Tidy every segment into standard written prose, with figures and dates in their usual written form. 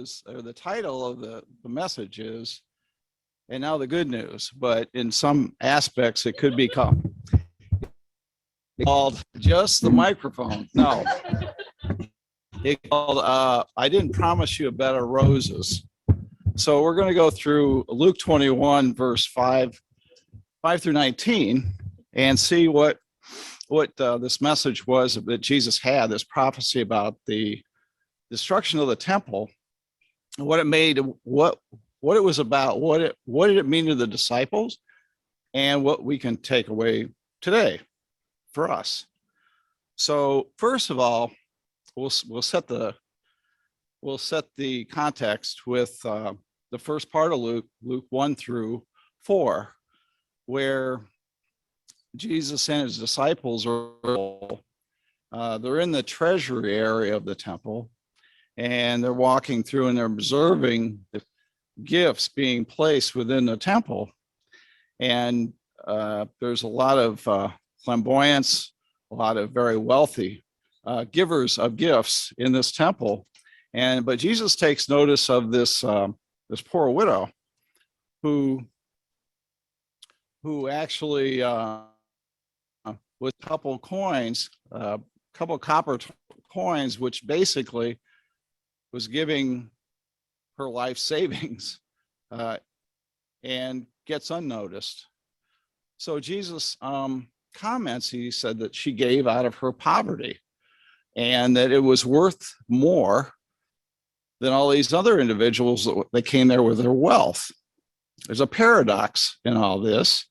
is, or the title of the message is, and now the good news, but in some aspects it could be called just the microphone. No, it called I didn't promise you a bed of roses. So we're going to go through Luke 21 verse 5 through 19 and see what this message was that Jesus had, this prophecy about the destruction of the temple, what it made, what it was about, what did it mean to the disciples, and what we can take away today for us. So first of all, we'll set the context with the first part of Luke 1 through 4, where Jesus and his disciples they're in the treasury area of the temple, and they're walking through and they're observing the gifts being placed within the temple. And there's a lot of flamboyance, a lot of very wealthy givers of gifts in this temple. But Jesus takes notice of this poor widow who actually with a couple coins, couple copper coins, which basically was giving her life savings, and gets unnoticed. So Jesus comments, he said that she gave out of her poverty and that it was worth more than all these other individuals that came there with their wealth. There's a paradox in all this.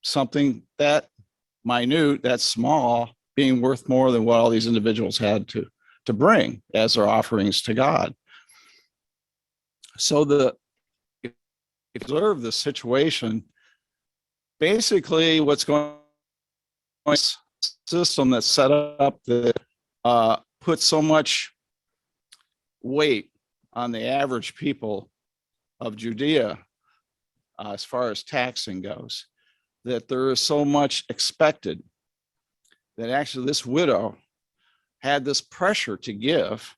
Something that minute, that small, being worth more than what all these individuals had to bring as their offerings to God. So if you observe the situation, basically what's going on is a system that's set up that puts so much weight on the average people of Judea as far as taxing goes, that there is so much expected that actually this widow had this pressure to give,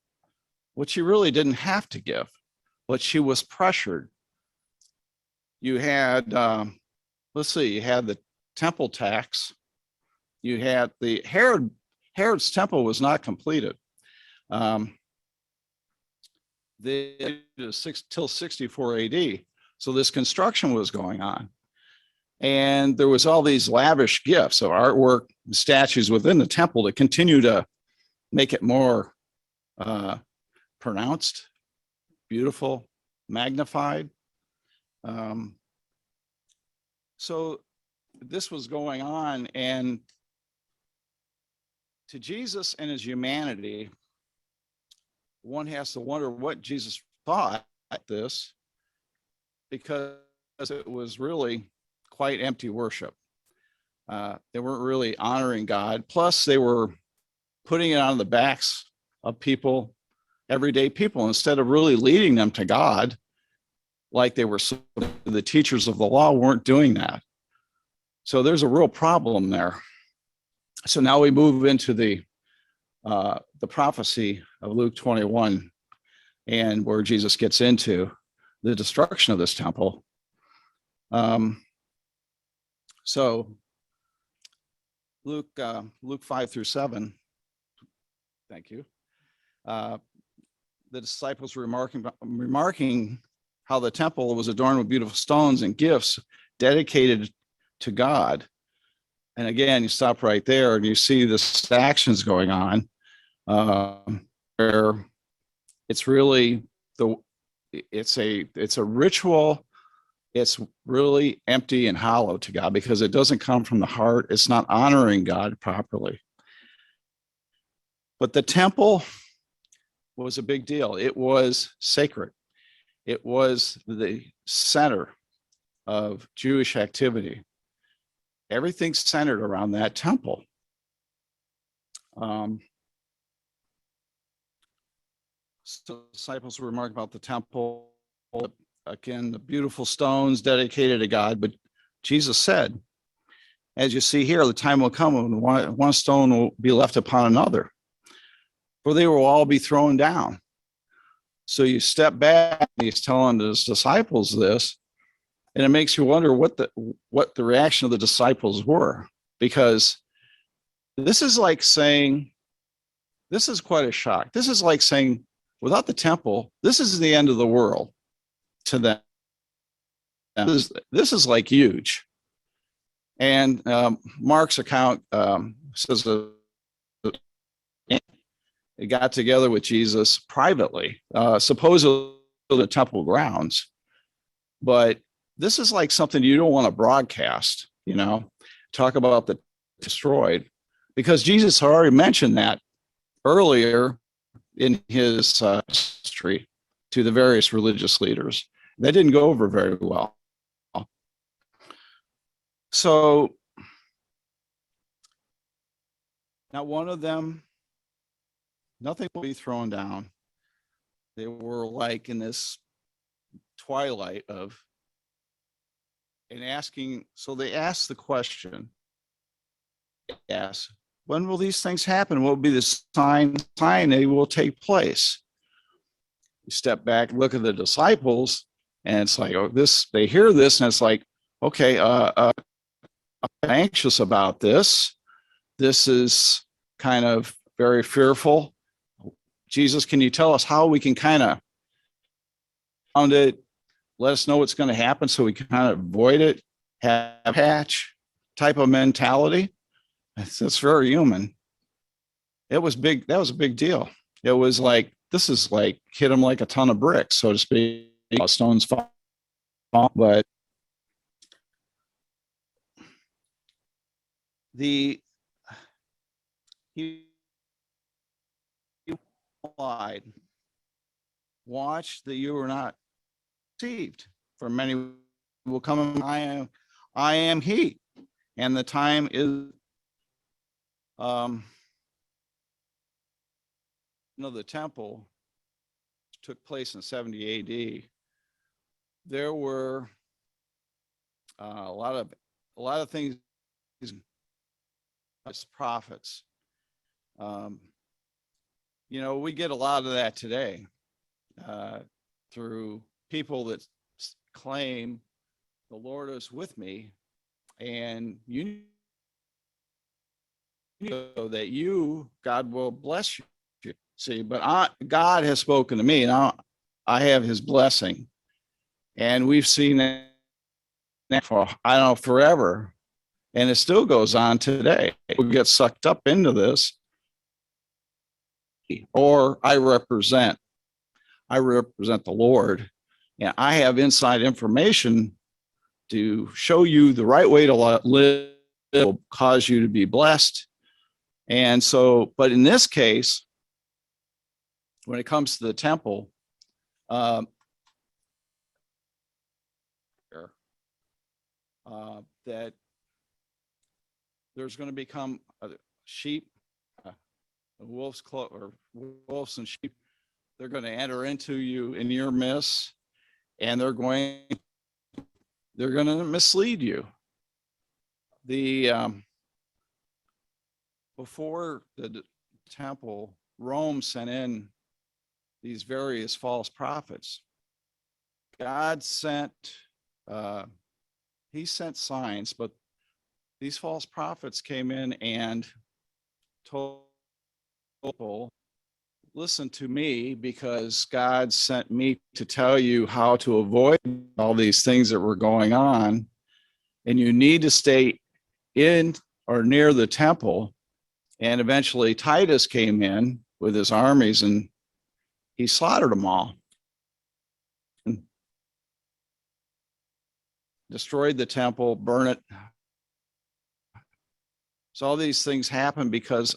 which she really didn't have to give, but she was pressured. You had, you had the temple tax. You had the Herod's temple was not completed. Till 64 AD. So this construction was going on. And there was all these lavish gifts of artwork, statues within the temple to continue to make it more pronounced, beautiful, magnified. So this was going on, and to Jesus and his humanity, one has to wonder what Jesus thought at this, because it was really quite empty worship. They weren't really honoring God. Plus, they were putting it on the backs of people, everyday people, instead of really leading them to God, like they were. The teachers of the law weren't doing that. So there's a real problem there. So now we move into the prophecy of Luke 21, and where Jesus gets into the destruction of this temple. So Luke 5 through 7. Thank you. The disciples were remarking how the temple was adorned with beautiful stones and gifts dedicated to God. And again, you stop right there and you see the actions going on, where it's really it's a ritual. It's really empty and hollow to God because it doesn't come from the heart. It's not honoring God properly. But the temple was a big deal. It was sacred. It was the center of Jewish activity. Everything's centered around that temple. So disciples were remarking about the temple, again, the beautiful stones dedicated to God. But Jesus said, as you see here, the time will come when one stone will be left upon another, for they will all be thrown down. So you step back, and he's telling his disciples this, and it makes you wonder what the reaction of the disciples were, because this is like saying, this is quite a shock. This is like saying, without the temple, this is the end of the world to them. This is like huge. And Mark's account says it got together with Jesus privately, supposedly the temple grounds. But this is like something you don't want to broadcast, talk about the destroyed, because Jesus had already mentioned that earlier in his history to the various religious leaders. That didn't go over very well. So not one of them, nothing will be thrown down. They were like in this twilight of, and asking, so they asked the question, when will these things happen? What will be the sign they will take place? You step back, look at the disciples, and it's like, oh, they hear this, and it's like, okay, I'm anxious about this. This is kind of very fearful. Jesus, can you tell us how we can kind of found it, let us know what's going to happen so we can kind of avoid it, have hatch type of mentality? That's very human. It was big. That was a big deal. It was like, this is like hit them like a ton of bricks, so to speak. Stones fall, but he lied. Watch that you are not deceived. For many will come, I am he, and the time is the temple took place in 70 AD. There were a lot of things as prophets. We get a lot of that today through people that claim the Lord is with me, and you know that God will bless you. See, but God has spoken to me, and I have his blessing. And we've seen that for, I don't know, forever. And it still goes on today. We get sucked up into this. Or I represent the Lord. And I have inside information to show you the right way to live, will cause you to be blessed. And so, but in this case, when it comes to the temple, that there's going to become sheep, wolves and sheep. They're going to enter into you in your midst, and they're going to mislead you. Before the temple, Rome sent in these various false prophets. God sent, he sent signs, but these false prophets came in and told people, listen to me, because God sent me to tell you how to avoid all these things that were going on. And you need to stay in or near the temple. And eventually Titus came in with his armies, and he slaughtered them all. Destroyed the temple, burned it. So all these things happen because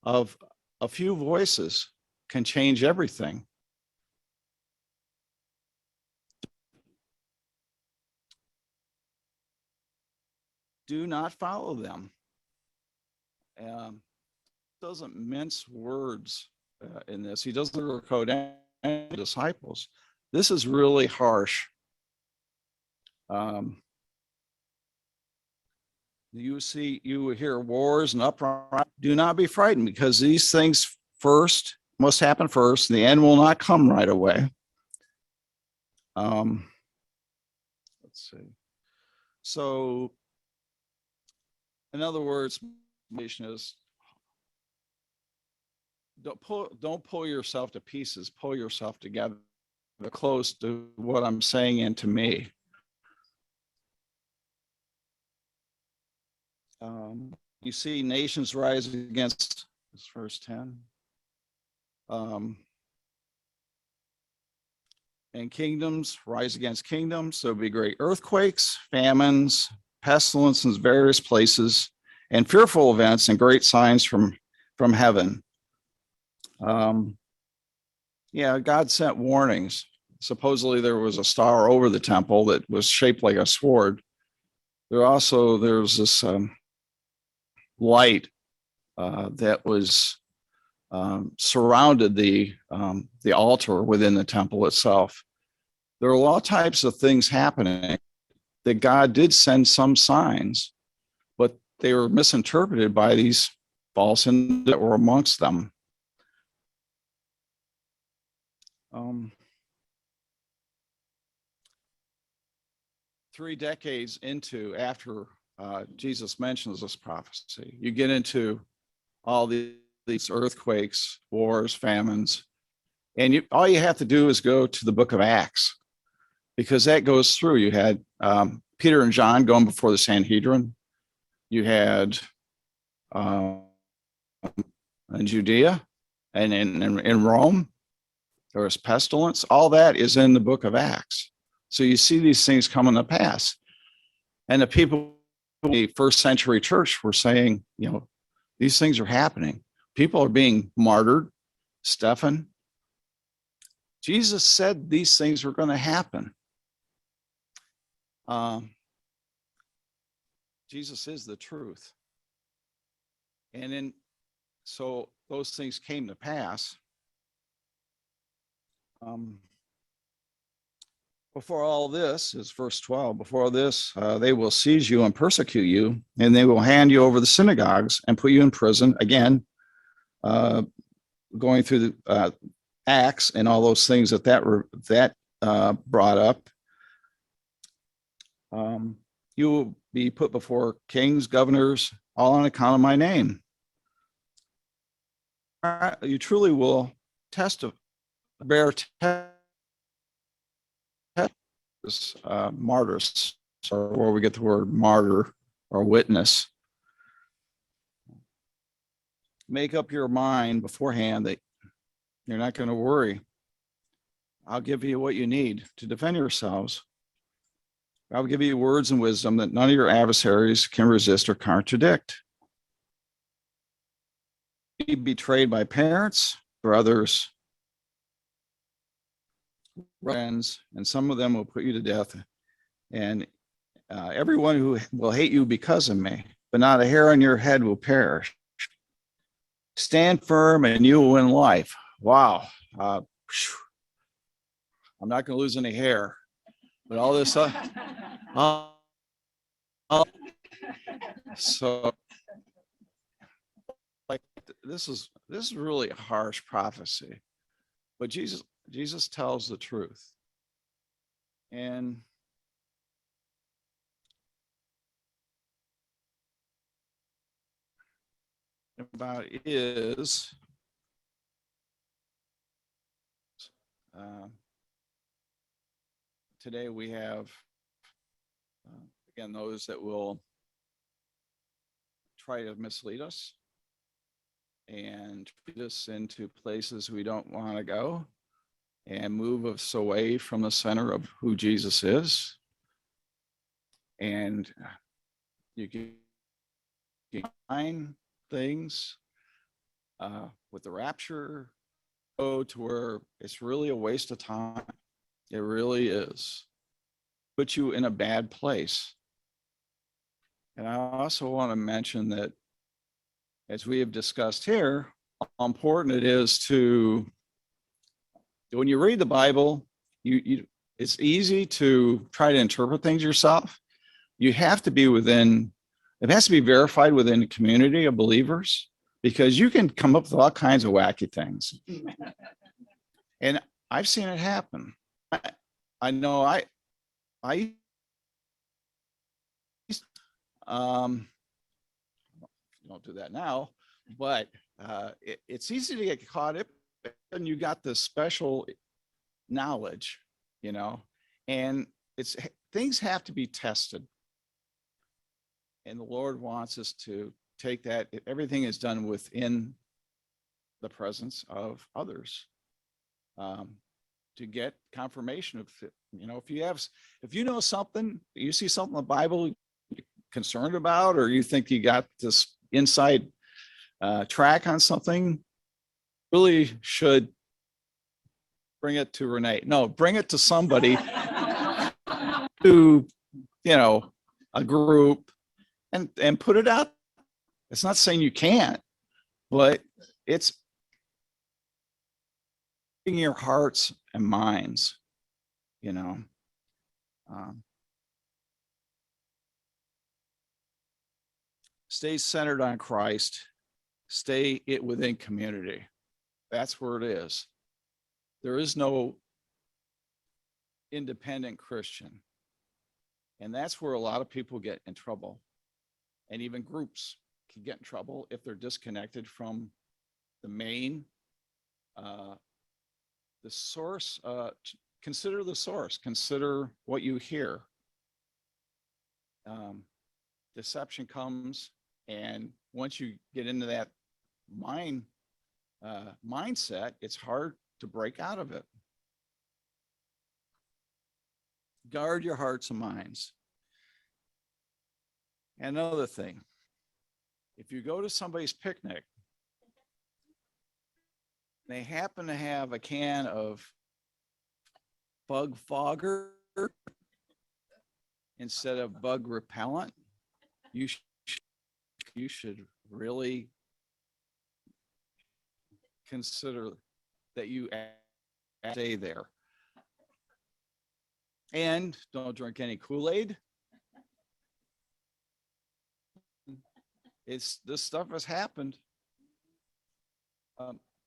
of a few voices can change everything. Do not follow them. Doesn't mince words in this. He doesn't sugarcoat any disciples. This is really harsh. You hear wars and uprising. Do not be frightened, because these things must happen first, and the end will not come right away. Let's see. So, in other words, is don't pull yourself to pieces. Pull yourself together, close to what I'm saying and to me. You see nations rise against this verse 10. And kingdoms rise against kingdoms. There'll be great earthquakes, famines, pestilence in various places, and fearful events and great signs from heaven. Yeah, God sent warnings. Supposedly there was a star over the temple that was shaped like a sword. There's this light that was surrounded the altar within the temple itself. There are all types of things happening that God did send some signs, but they were misinterpreted by these false and that were amongst them. 3 decades after Jesus mentions this prophecy, you get into all these earthquakes, wars, famines, and all you have to do is go to the book of Acts, because that goes through. You had Peter and John going before the Sanhedrin. You had in Judea and in Rome, there was pestilence. All that is in the book of Acts. So you see these things coming to pass. And the people in the first century church were saying, these things are happening. People are being martyred. Stephen. Jesus said these things were going to happen. Jesus is the truth. And so those things came to pass. Before all this is verse 12. Before this, they will seize you and persecute you, and they will hand you over the synagogues and put you in prison. Again, going through the Acts and all those things that brought up. You will be put before kings, governors, all on account of my name. You truly will bear martyrs, or where we get the word martyr or witness. Make up your mind beforehand that you're not going to worry. I'll give you what you need to defend yourselves. I'll give you words and wisdom that none of your adversaries can resist or contradict. Be betrayed by parents, brothers, friends, and some of them will put you to death. And everyone who will hate you because of me, but not a hair on your head will perish. Stand firm and you will win life. Wow. I'm not going to lose any hair, but all this so like this is really a harsh prophecy, but Jesus tells the truth. And about is today we have again those that will try to mislead us and treat us into places we don't want to go and move us away from the center of who Jesus is. And you can find things with the rapture, go to where it's really a waste of time. It really is. Put you in a bad place. And I also want to mention that, as we have discussed here, how important it is to, when you read the Bible, it's easy to try to interpret things yourself. You have to be it has to be verified within a community of believers, because you can come up with all kinds of wacky things. And I've seen it happen. I know I don't do that now, but it's easy to get caught up, and you got this special knowledge, you know, and it's things have to be tested, and the Lord wants us to take that. Everything is done within the presence of others, to get confirmation of, you know, if you know something, you see something in the Bible you're concerned about, or you think you got this inside track on something, really should bring it to Renee. No, bring it to somebody to, you know, a group, and put it out. It's not saying you can't, but it's in your hearts and minds, you know. Um, Stay centered on Christ. Stay it within community. That's where it is. There is no independent Christian. And that's where a lot of people get in trouble. And even groups can get in trouble if they're disconnected from the main, the source. Consider the source, consider what you hear. Deception comes, and once you get into that mindset, it's hard to break out of it. Guard your hearts and minds. Another thing, if you go to somebody's picnic, they happen to have a can of bug fogger instead of bug repellent, you should really consider that you stay there. And don't drink any Kool-Aid. This stuff has happened.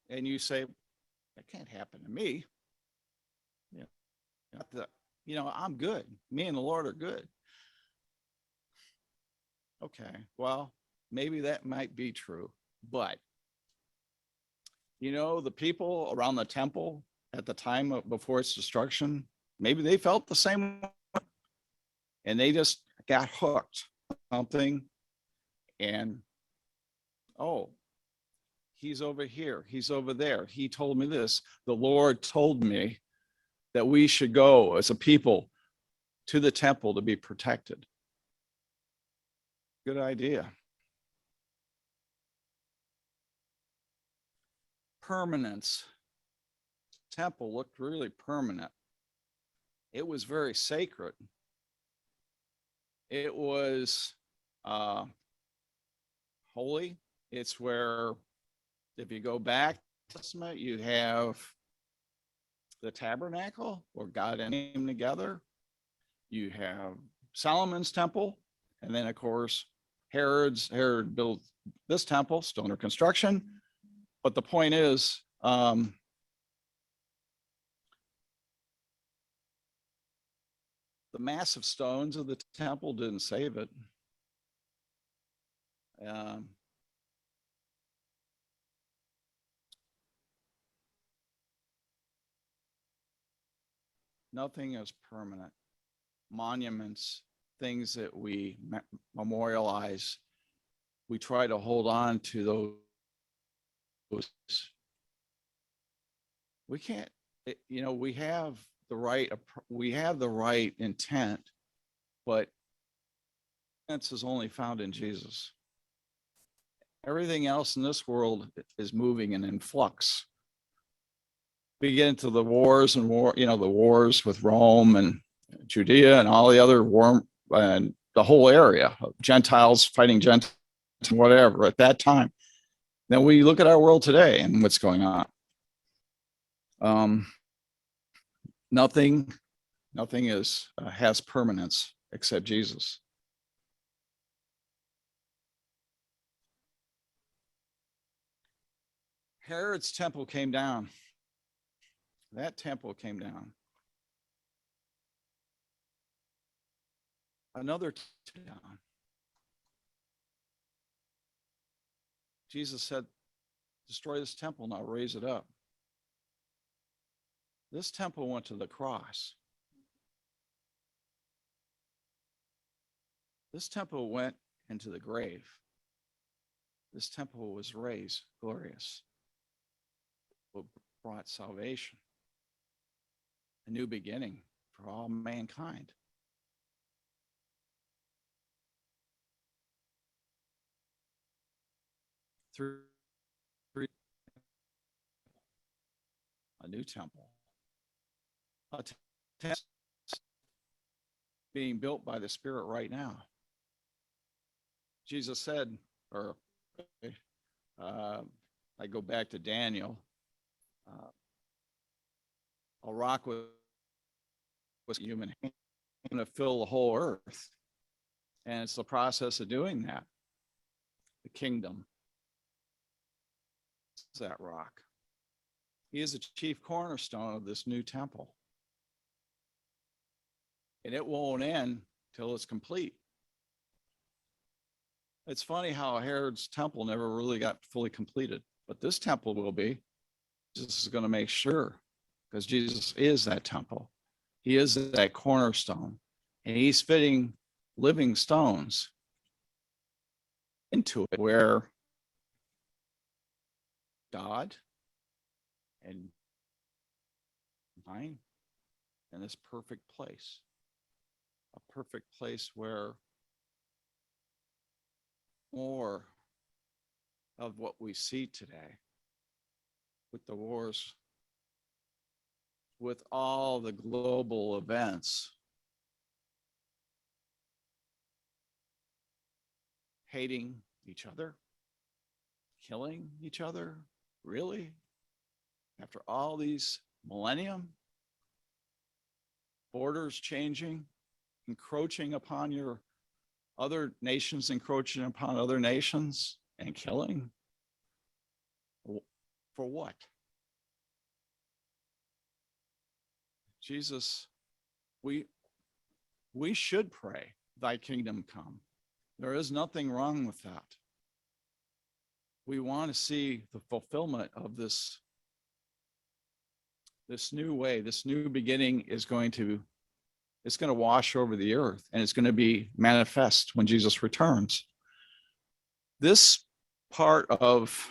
And you say, that can't happen to me. I'm good. Me and the Lord are good. Okay, well, maybe that might be true, but the people around the temple at the time before its destruction, maybe they felt the same way, and they just got hooked on something. And he's over here, he's over there, he told me this, the Lord told me that we should go as a people to the temple to be protected. Good idea. Permanence. Temple looked really permanent. It was very sacred. It was holy. It's where, if you go back to Testament, you have the tabernacle where God and him together. You have Solomon's temple, and then of course Herod built this temple, still under construction. But the point is, the massive stones of the temple didn't save it. Nothing is permanent. Monuments, things that we memorialize, we try to hold on to those. We can't, we have the right intent, but intent is only found in Jesus. Everything else in this world is moving and in flux. We get into the wars the wars with Rome and Judea and all the other and the whole area of Gentiles fighting Gentiles, whatever at that time. Then we look at our world today and what's going on. Nothing has permanence except Jesus. Herod's temple came down. That temple came down. another down. Jesus said, destroy this temple and I'll raise it up. This temple went to the cross. This temple went into the grave. This temple was raised glorious. It brought salvation, a new beginning for all mankind. Through a new temple, a temple being built by the Spirit right now. Jesus said, or I go back to Daniel, a rock was human hand going to fill the whole earth. And it's the process of doing that. The kingdom is that rock. He is the chief cornerstone of this new temple. And it won't end till it's complete. It's funny how Herod's temple never really got fully completed, but this temple will be. Jesus is going to make sure, because Jesus is that temple. He is that cornerstone, and he's fitting living stones into it where God and mine in this perfect place, a perfect place where more of what we see today with the wars, with all the global events, hating each other, killing each other, really? After all these millennium, borders changing, encroaching upon your other nations, encroaching upon other nations and killing? For what? Jesus, we should pray, thy kingdom come. There is nothing wrong with that. We want to see the fulfillment of this new way. This new beginning is going to wash over the earth, and it's going to be manifest when Jesus returns. This part of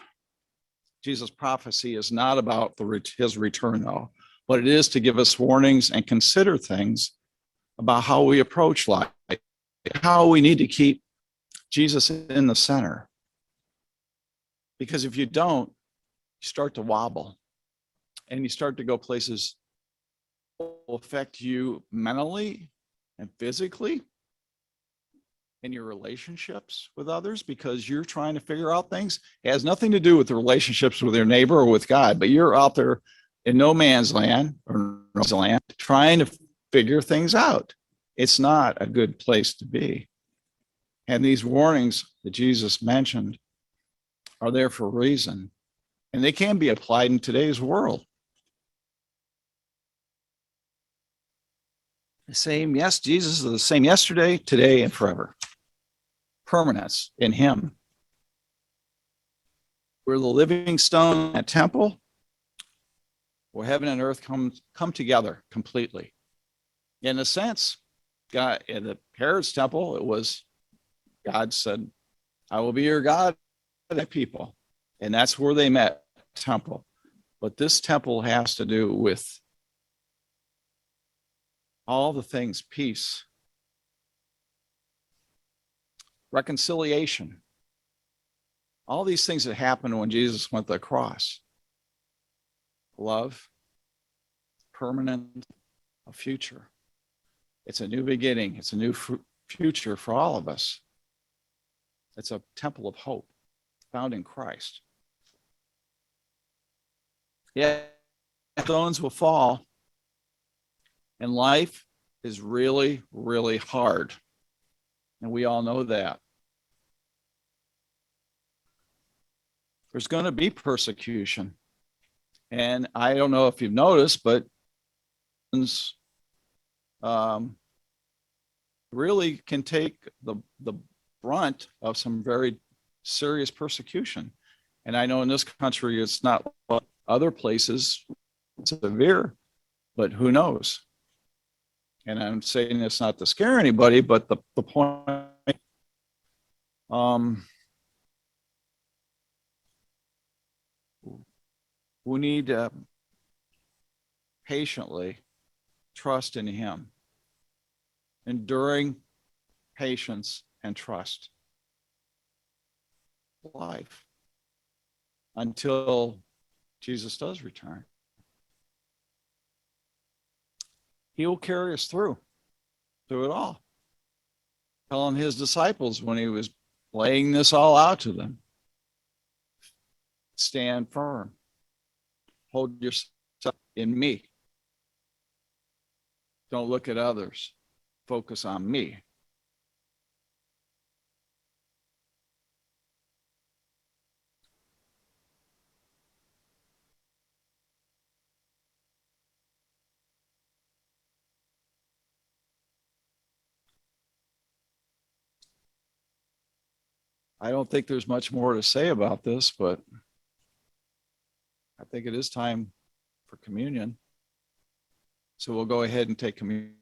Jesus' prophecy is not about his return, though, but it is to give us warnings and consider things about how we approach life, how we need to keep Jesus in the center. Because if you don't, you start to wobble and you start to go places that will affect you mentally and physically in your relationships with others, because you're trying to figure out things. It has nothing to do with the relationships with your neighbor or with God, but you're out there in no man's land or no man's land trying to figure things out. It's not a good place to be. And these warnings that Jesus mentioned are there for a reason, and they can be applied in today's world. The same, yes, Jesus is the same yesterday, today, and forever. Permanence in him. We're the living stone at temple where heaven and earth come together completely. In a sense, God, in the Herod's temple, it was God said, I will be your God, that people. And that's where they met, temple. But this temple has to do with all the things: peace, reconciliation, all these things that happened when Jesus went to the cross. Love, permanent, a future. It's a new beginning. It's a new future for all of us. It's a temple of hope found in Christ. Yeah, stones will fall, and life is really, really hard. And we all know that. There's going to be persecution. And I don't know if you've noticed, but really can take the brunt of some very serious persecution. And I know in this country, it's not like other places severe, but who knows? And I'm saying this not to scare anybody, but the point, we need to patiently trust in him, enduring patience and trust life until Jesus does return. He will carry us through it all. Telling his disciples when he was laying this all out to them, stand firm, hold yourself in me. Don't look at others, focus on me. I don't think there's much more to say about this, but I think it is time for communion. So we'll go ahead and take communion.